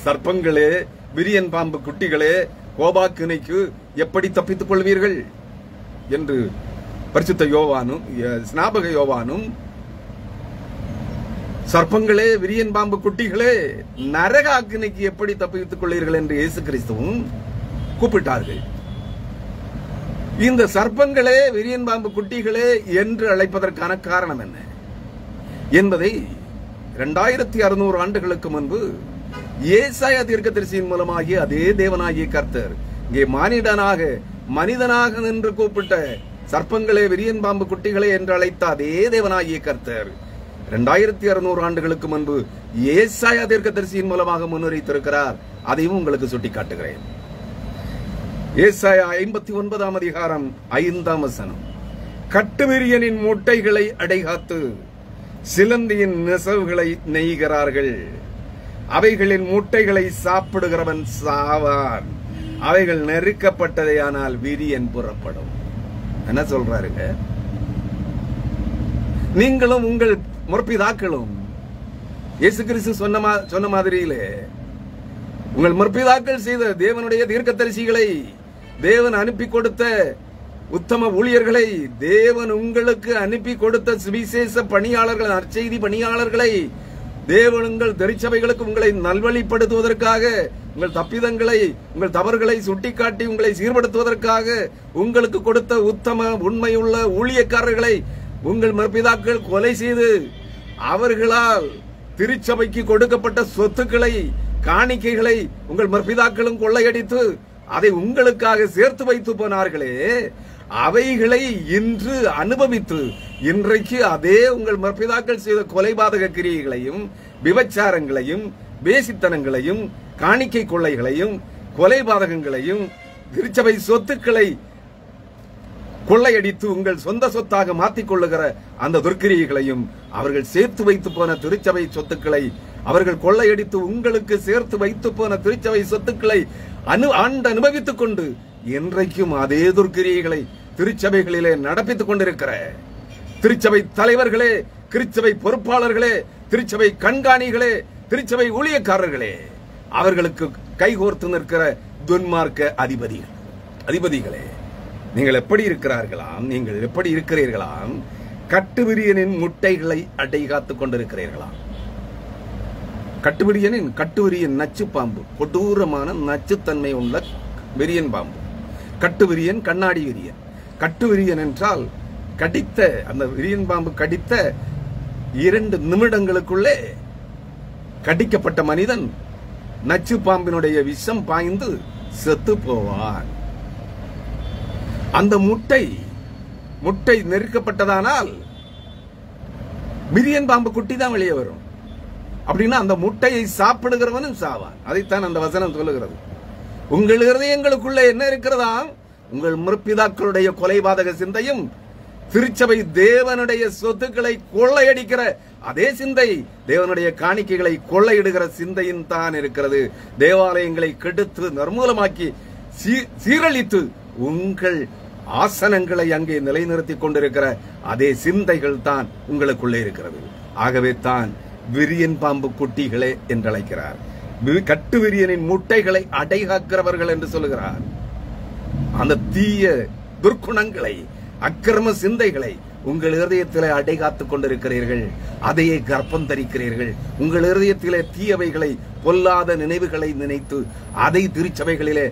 சர்ப்பங்களே, விரியன் பாம்பு குட்டிகளே, கோபாக்கினைக்கு எப்படி தப்பித்துக் கொள்வீர்கள் என்று பரிசுத்த யோவானும் ஸ்நாபக யோவானும், சர்ப்பங்களே, விரியன் பாம்பு குட்டிகளே, நரக அக்கினிக்கு எப்படி தப்பித்துக் கொள்வீர்கள் என்று இயேசு கிறிஸ்துவும் கூப்பிட்டார்கள். இந்த சர்ப்பங்களே, விரியன் பாம்பு குட்டிகளே என்று அழைப்பதற்கான காரணம் என்ன என்பதை 2600 ஆண்டுகளுக்கு முன்பு ஏசாயா தீர்க்கதரிசியின் மூலமாகிய அதே தேவனாகிய கர்த்தர் இங்கே மனிதனாக நின்று கூப்பிட்ட சர்ப்பங்களே, விரியன் பாம்பு குட்டிகளே என்று அழைத்த அதே தேவனாகிய கர்த்தர் 2600 ஆண்டுகளுக்கு முன்பு ஏசாயா தீர்க்கதரிசியின் மூலமாக முன்னுரைத்திருக்கிறார். அதையும் உங்களுக்கு சுட்டிக்காட்டுகிறேன். ஏசாயா 59ஆம் அதிகாரம் 5ஆம் வசனம். கட்டுவிரியனின் முட்டைகளை அடைகாத்து சிலந்தியின் நெசவுகளை நெய்கிறார்கள். அவைகளின் முட்டைகளை சாப்பிடுகிறவன் சாவான். அவைகள் நெருக்கப்பட்டதையானால் விரியன் புறப்படும். என்ன சொல்றாருங்க? நீங்களும் உங்கள் முற்பிதாக்களும் இயேசு கிறிஸ்து சொன்ன மாதிரியிலே உங்கள் முற்பிதாக்கள் செய்த தேவனுடைய தீர்க்கதரிசிகளை, தேவன் அனுப்பி கொடுத்த உத்தம ஊழியர்களை, தேவன் உங்களுக்கு அனுப்பி கொடுத்த சுவிசேஷ பணியாளர்கள், நற்செய்தி பணியாளர்களை, தேவன் உங்கள் திருச்சபைகளுக்கு உங்களை நல்வழிப்படுத்துவதற்காக, உங்கள் தப்பிதங்களை, உங்கள் தவறுகளை சுட்டிக்காட்டி உங்களை சீர்படுத்துவதற்காக உங்களுக்கு கொடுத்த உத்தம உண்மையுள்ள ஊழியக்காரர்களை உங்கள் முற்பிதாக்கள் கொலை செய்து, அவர்களால் திருச்சபைக்கு கொடுக்கப்பட்ட சொத்துக்களை, காணிக்கைகளை உங்கள் முற்பிதாக்களும் கொள்ளையடித்து அதை உங்களுக்காக சேர்த்து வைத்து போனார்களே, அவைகளை இன்று அனுபவித்து இன்றைக்கு அதே உங்கள் முற்பிதாக்கள் செய்த கொலைபாதக கிரியைகளையும், விபச்சாரங்களையும், வேசித்தனங்களையும், காணிக்கை கொள்ளைகளையும், கொலைபாதகங்களையும், திருச்சபை சொத்துக்களை கொள்ளையடித்து உங்கள் சொந்த சொத்தாக மாற்றிக் கொள்ளுகிற அந்த துர்க்கிரியைகளையும், அவர்கள் சேர்த்து வைத்து போன திருச்சபை சொத்துக்களை, அவர்கள் கொள்ளையடித்து உங்களுக்கு சேர்த்து வைத்து போன திருச்சபை சொத்துக்களை அனுபவித்துக் கொண்டு இன்றைக்கும் அதே துர்க்கிரியைகளை திருச்சபைகளிலே நடப்பித்துக் கொண்டிருக்கிற திருச்சபை தலைவர்களே, திருச்சபை பொறுப்பாளர்களே, திருச்சபை கண்காணிகளே, திருச்சபை ஊழியக்காரர்களே, அவர்களுக்கு கைகோர்த்து நிற்கிற துன்மார்க்க அதிபதிகளே, நீங்கள் எப்படி இருக்கிறீர்களாம்? கட்டுவிரியனின் முட்டைகளை அடைகாத்துக் கொண்டிருக்கிறீர்களாம். கட்டுவிரியன் நச்சு பாம்பு, கொடூரமான நச்சுத்தன்மை உள்ள விரியன் பாம்பு. கட்டுவிரியன், கண்ணாடி விரியன். கட்டுவிரியன் என்றால் கடித்த, அந்த விரியன் பாம்பு கடித்த 2 நிமிடங்களுக்குள்ளே கடிக்கப்பட்ட மனிதன் நச்சு பாம்பினுடைய விஷம் பாய்ந்து செத்து போவான். அந்த முட்டை நெருக்கப்பட்டதானால் விரியன் பாம்பு குட்டி தான் வெளியே வரும். அப்படின்னா அந்த முட்டையை சாப்பிடுகிறவனும் சாவான். அதைத்தான் அந்த வசனம் சொல்லுகிறது. உங்கள் இருதயங்களுக்குள்ள என்ன இருக்கிறதா? உங்கள் முற்பிதாக்களுடைய கொலைபாதக சிந்தையும், திருச்சபை தேவனுடைய சொத்துக்களை கொள்ளையடிக்கிற அதே சிந்தை தேவனுடைய காணிக்கைகளை கொள்ளையிடுகிற சிந்தையின் தான் இருக்கிறது. தேவாலயங்களை கெடுத்து நிர்மூலமாக்கி சீரழித்து உங்கள் ஆசனங்களை அங்கே நிலைநிறுத்திக் கொண்டிருக்கிற அதே சிந்தைகள் தான் உங்களுக்குள்ளே இருக்கிறது. ஆகவே தான் விரியன் பாம்பு குட்டிகளே என்று அழைக்கிறார். கட்டு விரியனின் முட்டைகளை அடைகாக்கிறவர்கள் என்று சொல்லுகிறார். அந்த தீய துர்க்குணங்களை, அக்கிரம சிந்தைகளை உங்கள் இருதயத்திலே அடைகாத்துக் கொண்டிருக்கிறீர்கள். அதையே கர்ப்பம் தரிக்கிறீர்கள். உங்கள் இருதயத்திலே தீயவைகளை, பொல்லாத நினைவுகளை நினைத்து அதை திருச்சபைகளிலே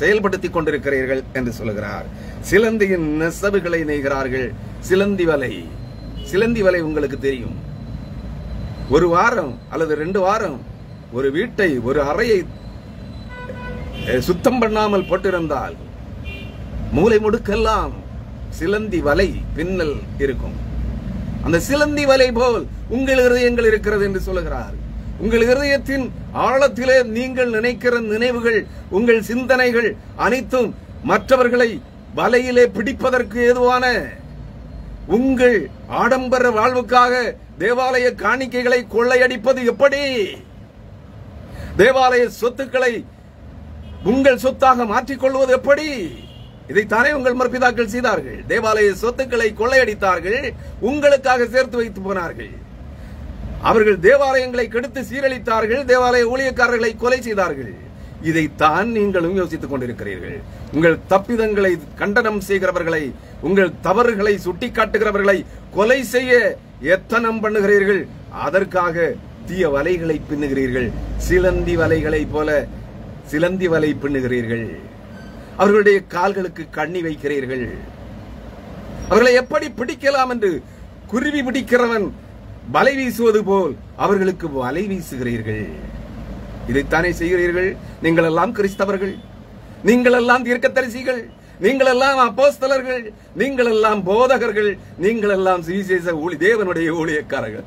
செயல்படுத்திக் கொண்டிருக்கிறீர்கள் என்று சொல்லுகிறார். சிலந்தியின் நெசவுகளை நெய்கிறார்கள். சிலந்தி வலை உங்களுக்கு தெரியும். ஒரு வாரம் அல்லது 2 வாரம் ஒரு வீட்டை, ஒரு அறையை சுத்தம் பண்ணாமல் போட்டிருந்தால் மூலை முடுக்கெல்லாம் சிலந்தி வலை பின்னல் இருக்கும். அந்த சிலந்தி வலை போல் உங்கள் இருதயங்கள் இருக்கிறது என்று சொல்லுகிறார். உங்கள் இருதயத்தின் ஆழத்திலே நீங்கள் நினைக்கிற நினைவுகள், உங்கள் சிந்தனைகள் அனைத்தும் மற்றவர்களை வலையிலே பிடிப்பதற்கு ஏதுவான, உங்கள் ஆடம்பர வாழ்வுக்காக தேவாலய காணிக்கைகளை கொள்ளையடிப்பது எப்படி, தேவாலய சொத்துக்களை உங்கள் சொத்தாக மாற்றிக்கொள்வது எப்படி, இதைத்தானே உங்கள் முற்பிதாக்கள் செய்தார்கள். தேவாலய சொத்துக்களை கொள்ளையடித்தார்கள், உங்களுக்காக சேர்த்து வைத்து போனார்கள். அவர்கள் தேவாலயங்களை கெடுத்து சீரழித்தார்கள், தேவாலய ஊழியக்காரர்களை கொலை செய்தார்கள். இதைத்தான் நீங்களும் யோசித்துக் கொண்டிருக்கிறீர்கள். உங்கள் தப்பிதங்களை கண்டனம் செய்கிறவர்களை, உங்கள் தவறுகளை சுட்டிக்காட்டுகிறவர்களை கொலை செய்ய எத்தனம் பண்ணுகிறீர்கள். அதற்காக தீய வலைகளை பின்னுகிறீர்கள். சிலந்தி வலைகளை போல சிலந்தி வலை பின்னுகிறீர்கள். அவர்களுடைய கால்களுக்கு கண்ணி வைக்கிறீர்கள். அவர்களை எப்படி பிடிக்கலாம் என்று குருவி பிடிக்கிறவன் வலை வீசுவது போல் அவர்களுக்கு வலை வீசுகிறீர்கள். இதைத்தானே செய்கிறீர்கள். நீங்கள் எல்லாம் கிறிஸ்தவர்கள், நீங்கள் எல்லாம் தீர்க்கதரிசிகள், நீங்கள் எல்லாம் அப்போஸ்தலர்கள், நீங்கள் எல்லாம் போதகர்கள், நீங்கள் எல்லாம் சுவிசேஷ தேவனுடைய ஊழியக்காரர்கள்.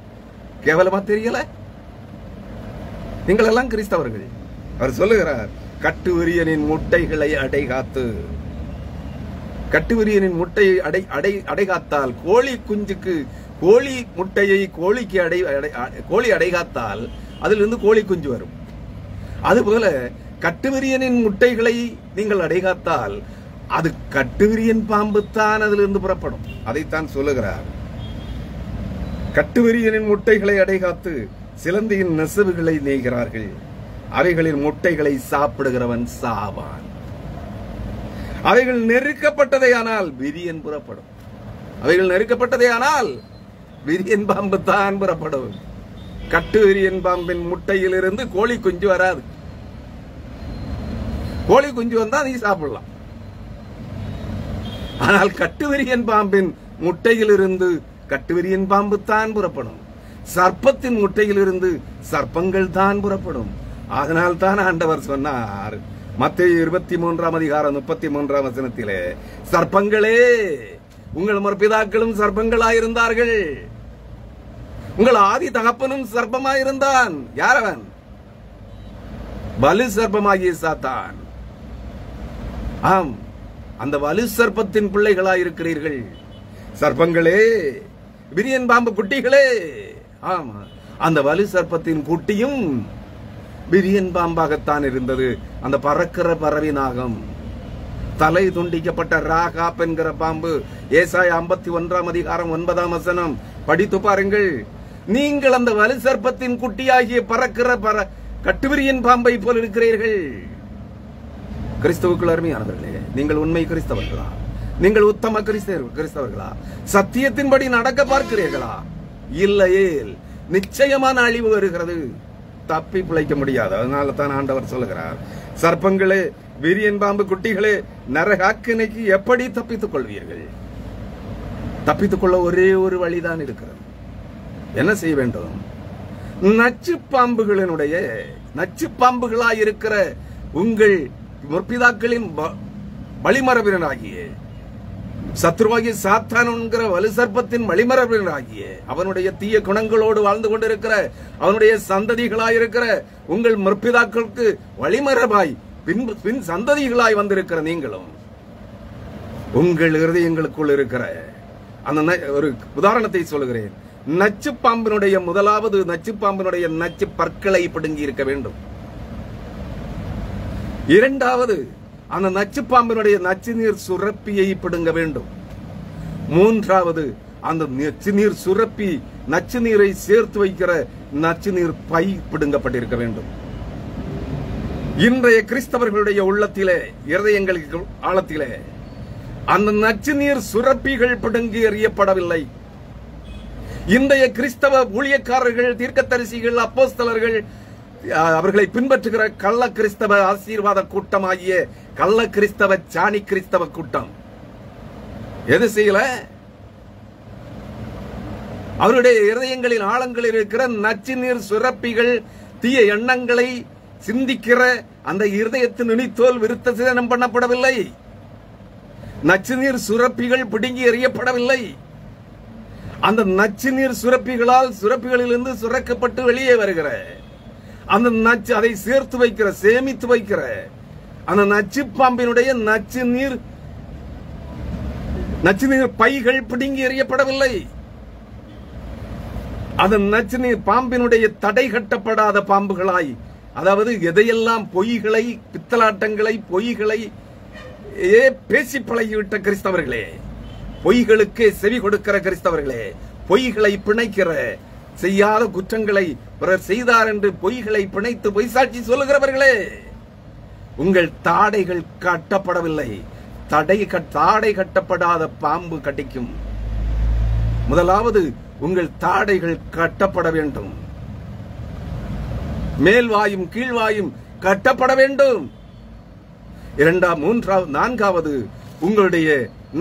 கேவலமா தெரியல? நீங்கள் எல்லாம் கிறிஸ்தவர்கள். அவர் சொல்லுகிறார், கட்டுவிரியனின் முட்டைகளை அடைகாத்து. கட்டுவிரியனின் முட்டையை அடைகாத்தால், கோழி குஞ்சுக்கு கோழி முட்டையை கோழி அடைகாத்தால் அதிலிருந்து கோழி குஞ்சு வரும். அதுபோல கட்டுவிரியனின் முட்டைகளை நீங்கள் அடைகாத்தால் அது கட்டுவிரியன் பாம்பு தான் அதிலிருந்து புறப்படும். அதைத்தான் சொல்லுகிறார். கட்டுவிரியனின் முட்டைகளை அடைகாத்து சிலந்தியின் நெசவுகளை நெய்கிறார்கள். அவைகளின் முட்டைகளை சாப்பிடுகிறவன் சாவான். அவைகள் நெருக்கப்பட்டதையானால் விரியன் புறப்படும். அவைகள் நெருக்கப்பட்டதையானால் விரியன் பாம்பு தான் புறப்படும். கட்டு விரியன் பாம்பின் முட்டையில் இருந்து கோழி குஞ்சு வராது. கோழி குஞ்சு வந்தா நீ சாப்பிடலாம். ஆனால் கட்டுவிரியன் பாம்பின் முட்டையில் இருந்து கட்டுவிரியன் பாம்பு தான் புறப்படும். சர்ப்பத்தின் முட்டையில் இருந்து சர்ப்பங்கள் தான் புறப்படும். அதனால் தான் ஆண்டவர் சொன்னார் மத்தேயு 23:33 சர்ப்பங்களே, உங்கள் முற்பிதாக்களும் சர்ப்பங்களாயிருந்தார்கள், உங்கள் ஆதி தகப்பனும் சர்ப்பமாயிருந்தான். யாரவன்? வலு சர்ப்பமாகிய சாத்தான். ஆம், அந்த வலு சர்ப்பத்தின் பிள்ளைகளாயிருக்கிறீர்கள். சர்ப்பங்களே, விரியன் பாம்பு குட்டிகளே. ஆமா, அந்த வலு சர்ப்பத்தின் குட்டியும் விரியன் பாம்பாகத்தான் இருந்தது. அந்த பறக்கிற பறவை நாகம், தலை துண்டிக்கப்பட்ட ராகாப் என்கிற பாம்பு. ஏசாயா 51:9 படித்து பாருங்கள். நீங்கள் அந்த வலு சர்ப்பத்தின் குட்டியாகிய பறக்கிற கட்டுவிரியன் பாம்பை போல் இருக்கிறீர்கள். கிறிஸ்தவுக்குள் அருமையானவர்களே, நீங்கள் உண்மை கிறிஸ்தவர்களா? நீங்கள் உத்தம கிறிஸ்தவர்களா? சத்தியத்தின்படி நடக்க பார்க்கிறீர்களா? இல்லையேல் நிச்சயமான அழிவு வருகிறது. தப்பி பிழைக்க முடியாது. அதனால தான் ஆண்டவர் சொல்லுகிறார், சர்ப்பங்களே, விரியன் பாம்பு குட்டிகளே, நரகாக்கினைக்கு எப்படி தப்பித்துக் கொள்வீர்கள்? தப்பித்துக் கொள்ள ஒரே ஒரு வழிதான் இருக்கிறது. என்ன செய்ய வேண்டும்? நச்சு பாம்புகளாய் இருக்கிற உங்கள் முற்பிதாக்களின் வழிமரபினராகிய சத்ருவாகிய சாத்தான் என்கிற வலு சர்ப்பத்தின் வழிமரபினராகிய அவனுடைய தீய குணங்களோடு வாழ்ந்து கொண்டிருக்கிற அவனுடைய சந்ததிகளாயிருக்கிற உங்கள் முற்பிதாக்களுக்கு வழிமரபாய் பின் சந்ததிகளாய் வந்திருக்கிற நீங்களும் உங்கள் இருதயங்களுக்குள் இருக்கிற அந்த ஒரு உதாரணத்தை சொல்லுகிறேன். நச்சு பாம்பினுடைய முதலாவது நச்சு பாம்பினுடைய நச்சு பற்களை பிடுங்கி இருக்க வேண்டும். இரண்டாவது, அந்த நச்சு பாம்பினுடைய நச்சு நீர் சுரப்பியை பிடுங்க வேண்டும். மூன்றாவது, அந்த நச்சு நீர் சுரப்பி நச்சு நீரை சேர்த்து வைக்கிற நச்சு நீர் பை பிடுங்கப்பட்டிருக்க வேண்டும். இன்றைய கிறிஸ்தவர்களுடைய உள்ளத்திலே, இருதயங்களுக்கு ஆழத்திலே அந்த நச்சு நீர் சுரப்பிகள் பிடுங்கி எறியப்படவில்லை. இன்றைய கிறிஸ்தவ ஊழியக்காரர்கள், தீர்க்கதரிசிகள், அப்போஸ்தலர்கள், அவர்களை பின்பற்றுகிற கள்ள கிறிஸ்தவ ஆசீர்வாத கூட்டமாகிய கள்ள கிறிஸ்தவ சாணி கிறிஸ்தவ கூட்டம் எது செய்யல? அவருடைய இருதயங்களின் ஆழங்களில் இருக்கிற நச்சு நீர் சுரப்பிகள், தீய எண்ணங்களை சிந்திக்கிற அந்த இருதயத்தின் நுனித்தோல் விருத்த சேதனம் பண்ணப்படவில்லை. நச்சு நீர் சுரப்பிகள் பிடுங்கி எறியப்படவில்லை. அந்த நச்சு நீர் சுரப்பிகளிலிருந்து சுரக்கப்பட்டு வெளியே வருகிற அந்த நச்சு, அதை சேர்த்து வைக்கிற, சேமித்து வைக்கிற அந்த நச்சு பாம்பினுடைய நச்சு நீர் பைகள் பிடுங்கி எறியப்படவில்லை. அந்த நச்சு நீர் பாம்பினுடைய தடை கட்டப்படாத பாம்புகளாய், அதாவது எதையெல்லாம் பொய்களை, பித்தலாட்டங்களை, பொய்களை பேசி பழகிவிட்ட கிறிஸ்தவர்களே, பொய்களுக்கு செவி கொடுக்கிற கிறிஸ்தவர்களே, பொய்களை பிணைக்கிற, செய்யாத குற்றங்களை பிறர் செய்தார் என்று பொய்களை பிணைத்து பொய் சாட்சி சொல்லுகிறவர்களே, உங்கள் தாடைகள் கட்டப்படவில்லை. தாடை கட்டப்படாத பாம்பு கடிக்கும். முதலாவது உங்கள் தாடைகள் கட்டப்பட வேண்டும். மேல்வாயும் கீழ்வாயும் கட்டப்பட வேண்டும். நான்காவது, உங்களுடைய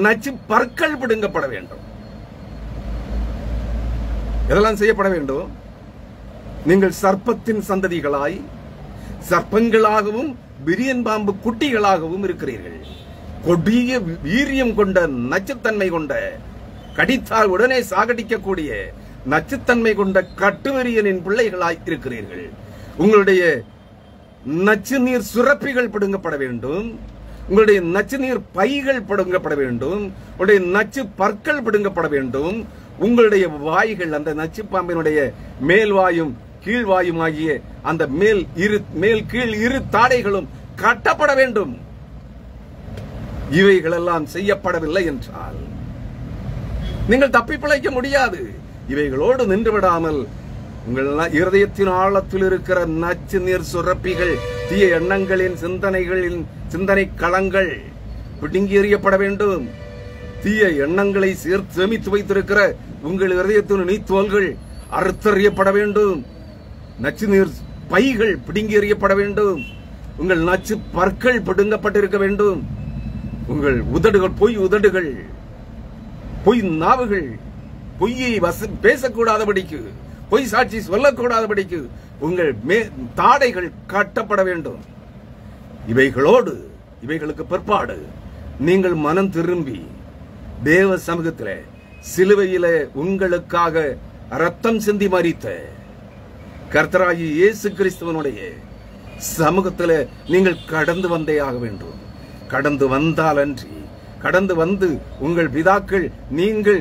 நச்சு பற்கள் பிடுங்கப்பட வேண்டும். இதெல்லாம் செய்யப்பட வேண்டும். நீங்கள் சர்ப்பத்தின் சந்ததிகளாய், சர்ப்பங்களாகவும் விரியன் பாம்பு குட்டிகளாகவும் இருக்கிறீர்கள். கொடிய வீரியம் கொண்ட, நச்சுத்தன்மை கொண்ட, கடித்தால் உடனே சாகடிக்கக்கூடிய நச்சுத்தன்மை கொண்ட கட்டுவெறியனின் பிள்ளைகளாய் இருக்கிறீர்கள். உங்களுடைய நச்சு நீர் சுரப்பிகள் பிடுங்கப்பட வேண்டும். உங்களுடைய நச்சு நீர் பைகள் பிடுங்கப்பட வேண்டும். உங்களுடைய நச்சு பற்கள் பிடுங்கப்பட வேண்டும். உங்களுடைய வாய்கள், அந்த நச்சு பாம்பினுடைய மேல்வாயும் கீழ்வாயும் ஆகிய அந்த மேல் கீழ் இரு தாடைகளும் கட்டப்பட வேண்டும். இவைகளெல்லாம் செய்யப்படவில்லை என்றால் நீங்கள் தப்பி பிழைக்க முடியாது. இவைகளோடு நின்று விடாமல் உங்கள் இருதயத்தின் ஆழத்தில் இருக்கிற நச்சு நீர் சுரப்பிகள், தீய எண்ணங்களின் சிந்தனை களங்கள் பிடுங்கி எறியப்பட வேண்டும். தீய எண்ணங்களை சேமித்து வைத்திருக்கிற உங்கள் இருதயத்தின் நீத்தோல்கள் அறுத்தறியப்பட வேண்டும். நச்சு நீர் பைகள் பிடுங்கி எறியப்பட வேண்டும். உங்கள் நச்சு பற்கள் பிடுங்கப்பட்டிருக்க வேண்டும். உங்கள் உதடுகள், பொய் உதடுகள், பொய் நாவுகள், பொய்யை பேசக்கூடாதபடிக்கு, பொய் சாட்சி சொல்லக்கூடாதபடிக்கு உங்கள் தாடைகள் கட்டப்பட வேண்டும். இவைகளுக்கு பிற்பாடு நீங்கள் மனம் திரும்பி தேவ சமூகத்திலே, சிலுவையிலே உங்களுக்காக ரத்தம் சிந்தி மரித்த கர்த்தராகிய இயேசு கிறிஸ்துவனுடைய சமூகத்திலே நீங்கள் கடந்து வந்தே ஆக வேண்டும். கடந்து வந்தால் அன்றி, கடந்து வந்து உங்கள் பிதாக்கள், நீங்கள்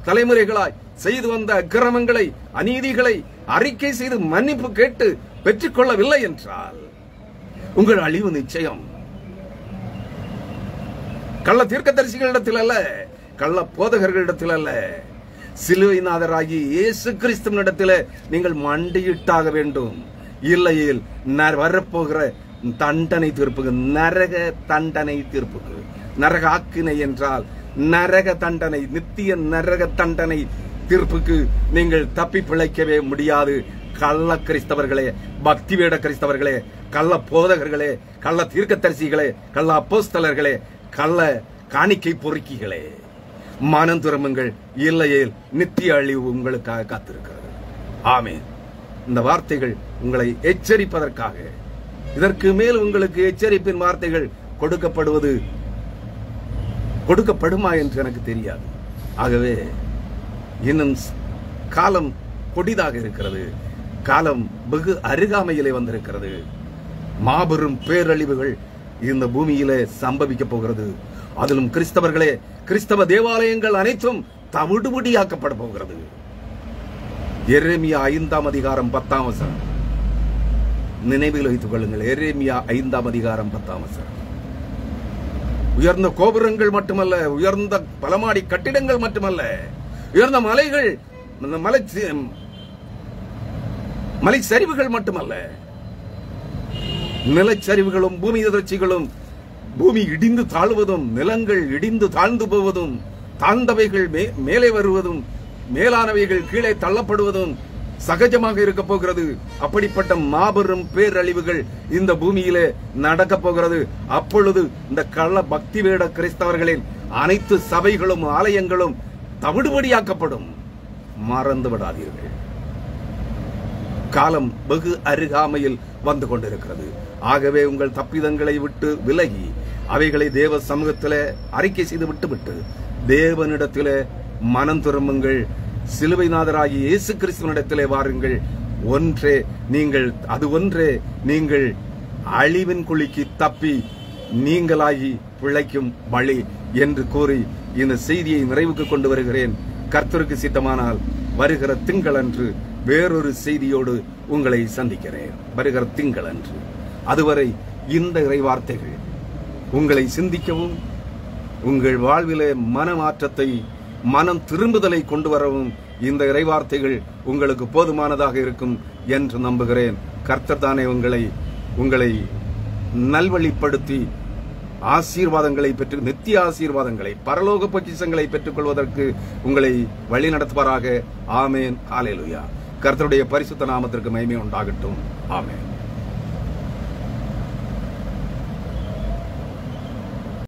தலைமுறைகளாய் செய்து வந்த அக்கிரமங்களை, அநீதிகளை அறிக்கை செய்து மன்னிப்பு கேட்டு பெற்றுக்கொள்ளவில்லை என்றால் உங்கள் அழிவு நிச்சயம். கள்ள தீர்க்கதரிசிகளிடத்தில் அல்ல, கள்ள போதகர்களிடத்தில் அல்ல, சிலுவைநாதராகி இயேசு கிறிஸ்துவினிடத்தில் நீங்கள் மண்டியிட்டாக வேண்டும். இல்லையில் வரப்போகிற தண்டனை தீர்ப்புக்கு, நரக தண்டனை தீர்ப்புக்கு, நரக ஆக்கினை என்றால் நரக தண்டனை, நித்திய நரக தண்டனை தீர்ப்புக்கு நீங்கள் தப்பி பிழைக்கவே முடியாது. கள்ள கிறிஸ்தவர்களே, பக்தி வேட கிறிஸ்தவர்களே, கள்ள போதகர்களே, கள்ள தீர்க்கதரிசிகளே, கள்ள அப்போஸ்தலர்களே, கள்ள காணிக்கை பொறுக்கிகளே, மனம் திரும்புங்கள். இல்லையேல் நித்திய அழிவு உங்களுக்காக காத்திருக்கிறது. ஆமென். இந்த வார்த்தைகள் உங்களை எச்சரிப்பதற்காக, இதற்கு மேல் உங்களுக்கு எச்சரிப்பின் வார்த்தைகள் கொடுக்கப்படுமா என்று எனக்கு தெரியாது. ஆகவே இன்னும் காலம் கொடிதாக இருக்கிறது. காலம் வெகு அருகாமையிலே வந்திருக்கிறது. மாபெரும் பேரழிவுகள் இந்த பூமியிலே சம்பவிக்க போகிறது. அதிலும் கிறிஸ்தவர்களே, கிறிஸ்தவ தேவாலயங்கள் அனைத்தும் தவிடுபடியாக்கப்பட போகிறது. எரேமியா 5ஆம் அதிகாரம் 10ஆம் வசனம். நினைவில் வைத்துக் கொள்ளுங்கள். எரேமியா 5ஆம் அதிகாரம் 10ஆம் வசனம். உயர்ந்த கோபுரங்கள் மட்டுமல்ல, உயர்ந்த பலமாடி கட்டிடங்கள் மட்டுமல்ல, உயர்ந்த மலைகள், மலை சரிவுகள் மட்டுமல்ல, நிலச்சரிவுகளும் பூமி எதிர்ச்சிகளும், பூமி இடிந்து தாழ்வதும், நிலங்கள் இடிந்து தாழ்ந்து போவதும், தாழ்ந்தவைகள் மேலே வருவதும், மேலானவைகள் கீழே தள்ளப்படுவதும் சகஜமாக இருக்க போகிறது. அப்படிப்பட்ட மாபெரும் பேரழிவுகள் இந்த பூமியிலே நடக்க போகிறது. அப்பொழுது இந்த கள்ள பக்தி வேட கிறிஸ்தவர்களின் அனைத்து சபைகளும் ஆலயங்களும் தவிடுபடியாக்கப்படும். மறந்து விடாதீர்கள். காலம் வெகு அருகாமையில் வந்து கொண்டிருக்கிறது. ஆகவே உங்கள் தப்பிதங்களை விட்டு விலகி அவைகளை தேவ சமூகத்திலே அறிக்கை செய்து விட்டுவிட்டு தேவனிடத்திலே மனம் திரும்புங்கள். சிலுவைநாதராகிய இயேசு கிறிஸ்துவனிடத்திலே வாருங்கள். அது ஒன்றே நீங்கள் அழிவின் குழிக்கு தப்பி நீங்களாகி பிழைக்கும் வழி என்று கூறி இந்த செய்தியை நிறைவுக்கு கொண்டு வருகிறேன். கர்த்தருக்கு சித்தமானால் வருகிற திங்களன்று வேறொரு செய்தியோடு உங்களை சந்திக்கிறேன். வருகிற திங்களன்று. அதுவரை இந்த இறைவார்த்தைகள் உங்களை சிந்திக்கவும், உங்கள் வாழ்விலே மனமாற்றத்தை, மனம் திரும்புதலை கொண்டு வரவும் இந்த இறைவார்த்தைகள் உங்களுக்கு போதுமானதாக இருக்கும் என்று நம்புகிறேன். கர்த்தர் தானே உங்களை நல்வழிப்படுத்தி ஆசீர்வாதங்களை பெற்று, நித்திய ஆசீர்வாதங்களை, பரலோக பொக்கிஷங்களை பெற்றுக் கொள்வதற்கு உங்களை வழி நடத்துவாராக. ஆமேன். ஹல்லேலூயா. கர்த்தருடைய பரிசுத்த நாமத்திற்கு மகிமை உண்டாகட்டும். ஆமேன்.